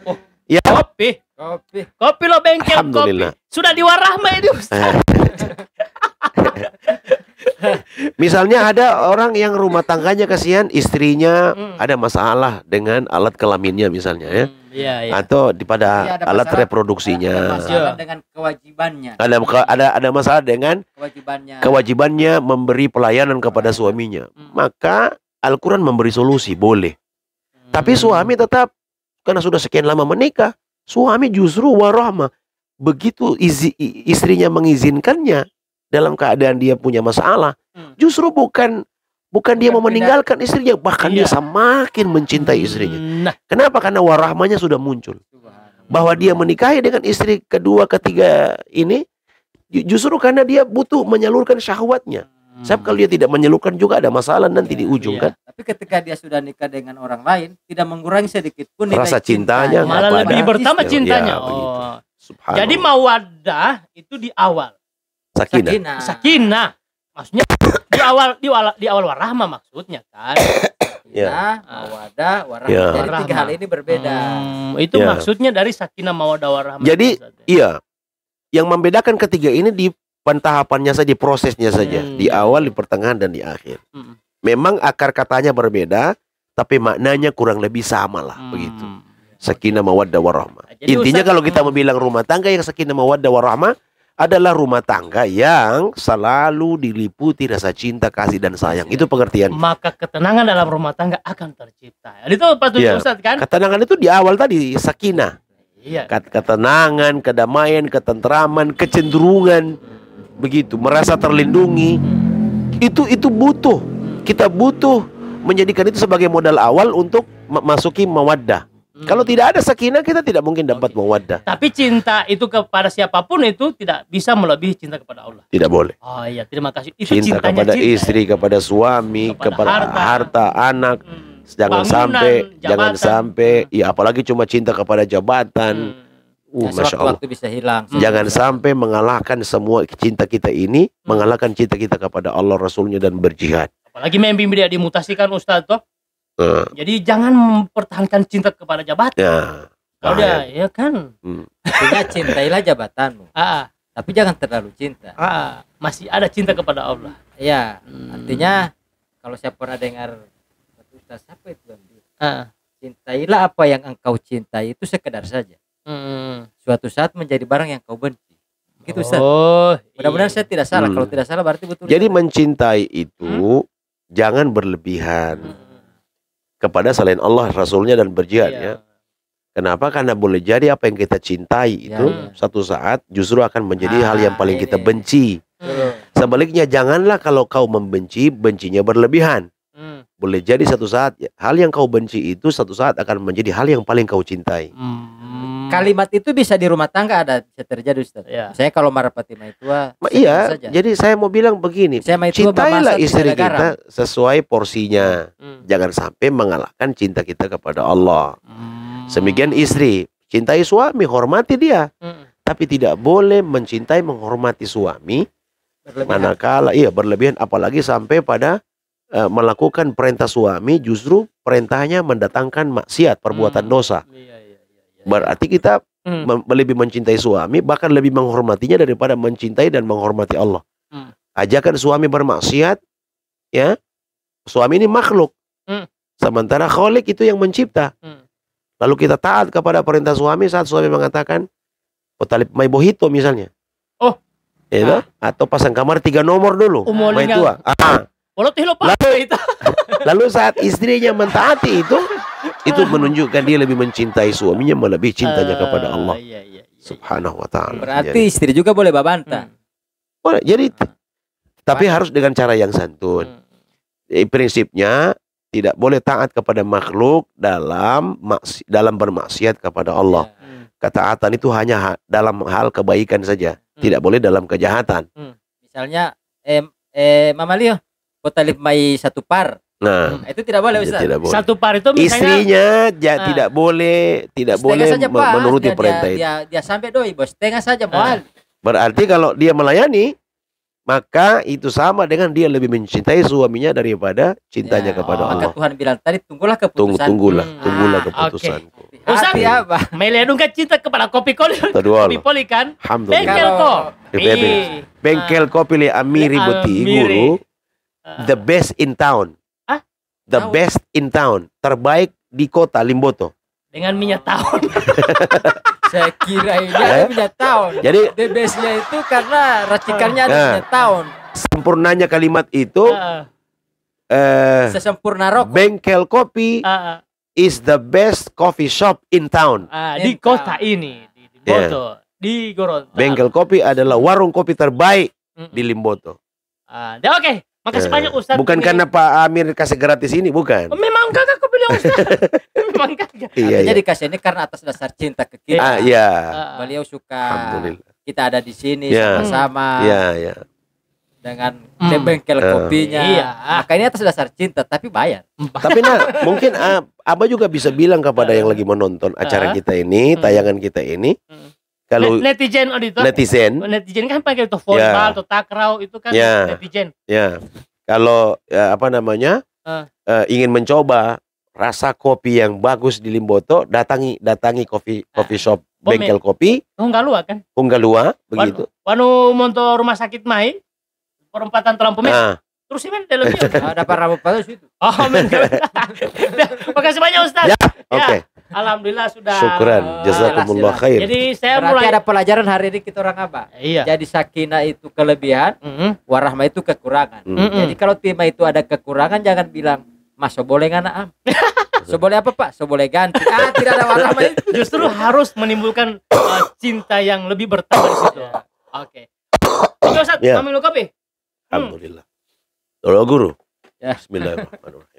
Ya, kopi lo bengkel kopi. Sudah di warahmah ini Ustaz. Misalnya ada orang yang rumah tangganya kasihan istrinya ada masalah dengan alat kelaminnya misalnya ya. Atau pada alat reproduksinya. Ada masalah dengan kewajibannya. Ada masalah dengan kewajibannya memberi pelayanan kepada suaminya. Maka Al-Quran memberi solusi, boleh. Tapi suami tetap, karena sudah sekian lama menikah, suami justru warahmah. Begitu istrinya mengizinkannya dalam keadaan dia punya masalah, justru bukan dia mau meninggalkan istrinya, bahkan dia semakin mencintai istrinya. Kenapa? Karena warahmanya sudah muncul. Bahwa dia menikahi dengan istri kedua, ketiga ini, justru karena dia butuh menyalurkan syahwatnya. Sebab kalau dia tidak menyalurkan juga ada masalah nanti di ujung kan. Tapi ketika dia sudah nikah dengan orang lain, tidak mengurangi sedikit pun rasa cintanya. Malah lebih bertambah cintanya. Jadi mawaddah itu di awal. Sakinah. Maksudnya di awal warahmah maksudnya kan. Mawaddah, warahmah. Jadi tiga hal ini berbeda. Itu maksudnya dari sakinah, mawaddah, warahmah. Jadi yang membedakan ketiga ini di pentahapannya saja, prosesnya saja, di awal, di pertengahan dan di akhir. Memang akar katanya berbeda, tapi maknanya kurang lebih sama lah begitu. Sakinah, mawaddah, warahmah. Intinya kalau kita mau bilang rumah tangga yang sakinah, mawaddah, warahmah adalah rumah tangga yang selalu diliputi rasa cinta, kasih dan sayang. Itu pengertian. Maka ketenangan dalam rumah tangga akan tercipta. Itu patut Ustaz kan? Ketenangan itu di awal tadi sakinah. Ketenangan, kedamaian, ketentraman, kecenderungan, begitu, merasa terlindungi. Itu butuh. Kita butuh menjadikan itu sebagai modal awal untuk masuki mawaddah. Kalau tidak ada sakinah, kita tidak mungkin dapat mawaddah. Tapi cinta itu kepada siapapun itu tidak bisa melebihi cinta kepada Allah. Tidak boleh. Oh iya, terima kasih. Itu cinta kepada istri, kepada suami, kepada harta, anak. Jangan sampai, ya apalagi cuma cinta kepada jabatan. Masya Allah. Waktu bisa hilang. Jangan sampai mengalahkan semua cinta kita ini, mengalahkan cinta kita kepada Allah, Rasulnya dan berjihad. Apalagi mimpi dia dimutasikan Ustaz toh. Jadi jangan mempertahankan cinta kepada jabatan. Kalau dia, ya kan. Artinya cintailah jabatanmu. Tapi jangan terlalu cinta. Masih ada cinta kepada Allah. Iya. Artinya kalau saya pernah dengar Ustaz apa itu? Cintailah apa yang engkau cintai itu sekedar saja. Suatu saat menjadi barang yang kau benci. Gitu Ustaz. Mudah-mudahan saya tidak salah. Kalau tidak salah berarti betul. Jadi mencintai itu jangan berlebihan kepada selain Allah, Rasulnya dan berjihad ya. Kenapa? Karena boleh jadi apa yang kita cintai itu satu saat justru akan menjadi hal yang paling kita benci. Sebaliknya janganlah kalau kau membenci, bencinya berlebihan. Boleh jadi satu saat hal yang kau benci itu satu saat akan menjadi hal yang paling kau cintai. Kalimat itu bisa di rumah tangga bisa terjadi Ustaz. Saya kalau marapati maitua. Iya, jadi saya mau bilang begini, cintailah istri kita sesuai porsinya. Jangan sampai mengalahkan cinta kita kepada Allah. Semikian istri, cintai suami, hormati dia. Tapi tidak boleh mencintai, menghormati suami manakala berlebihan, apalagi sampai pada melakukan perintah suami, justru perintahnya mendatangkan maksiat, perbuatan dosa. Berarti kita lebih mencintai suami, bahkan lebih menghormatinya daripada mencintai dan menghormati Allah. Ajakan suami bermaksiat, ya, suami ini makhluk, sementara Khalik itu yang mencipta. Lalu kita taat kepada perintah suami saat suami mengatakan potalip mai bohito misalnya, atau pasang kamar 3 nomor dulu, mai tua. Lalu saat istrinya mentaati itu menunjukkan dia lebih mencintai suaminya melebihi cintanya kepada Allah Subhanahu wa ta'ala. Berarti istri juga boleh babanta. Boleh. Jadi tapi harus dengan cara yang santun. Prinsipnya tidak boleh taat kepada makhluk dalam bermaksiat kepada Allah. Ketaatan itu hanya dalam hal kebaikan saja, tidak boleh dalam kejahatan. Misalnya Mama Leo potalip mai 1 par. Nah, itu tidak boleh Ustaz. Tidak boleh. 1 par itu istrinya tidak boleh menuruti perintah itu. Dia sampai doi bos, setengah saja mohal. Berarti kalau dia melayani, maka itu sama dengan dia lebih mencintai suaminya daripada cintanya kepada Allah. Maka Tuhan bilang tadi tunggulah keputusan. Tunggulah keputusanku. Ustaz, Meliadung kan cinta kepada kopi poli kan? Bengkel kopi li amiri buti guru. The best in town. The best in town. Terbaik di kota Limboto. Dengan minyak tahun. Saya kira ini ada minyak tahun. Jadi the bestnya itu karena racikannya ada minyak tahun. Sempurnanya kalimat itu sesempurna rokok. Bengkel kopi is the best coffee shop in town. Di kota ini, di Limboto, di Gorontalo. Bengkel kopi adalah warung kopi terbaik di Limboto. Oke. Makasih banyak Ustadz. Bukan karena Pak Amir kasih gratis ini, bukan. Memang kagak aku bilang Ustadz. Memang kagak. Artinya dikasih ini karena atas dasar cinta ke kita. Beliau suka kita ada di sini sama-sama. Dengan bengkel kopinya. Maka ini atas dasar cinta, tapi bayar. Tapi mungkin Abah juga bisa bilang kepada yang lagi menonton acara kita ini, tayangan kita ini. Kalau netizen netizen kan pakai itu formal atau takraw itu kan netizen. Kalau ingin mencoba rasa kopi yang bagus di Limboto, datangi coffee shop bengkel kopi Hunggalua kan. Hunggalua begitu. Wanu monto rumah sakit Mai perempatan Telampume. Terus ini dalam itu dapat rambut palsu itu. Makasih banyak Ustaz. Oke. Alhamdulillah sudah. Syukran, jazakumullah khair. Jadi saya mulai ada pelajaran hari ini kita orang apa? Jadi sakinah itu kelebihan, warahmah itu kekurangan. Jadi kalau timah itu ada kekurangan jangan bilang, "Mas, so boleh ngana am?" So boleh apa Pak? So boleh ganti. Tidak ada warahmah itu. Justru harus menimbulkan cinta yang lebih bertambah di situ. Oke. Ustaz, ambil kopi. Alhamdulillah. Doa guru. Bismillahirrahmanirrahim.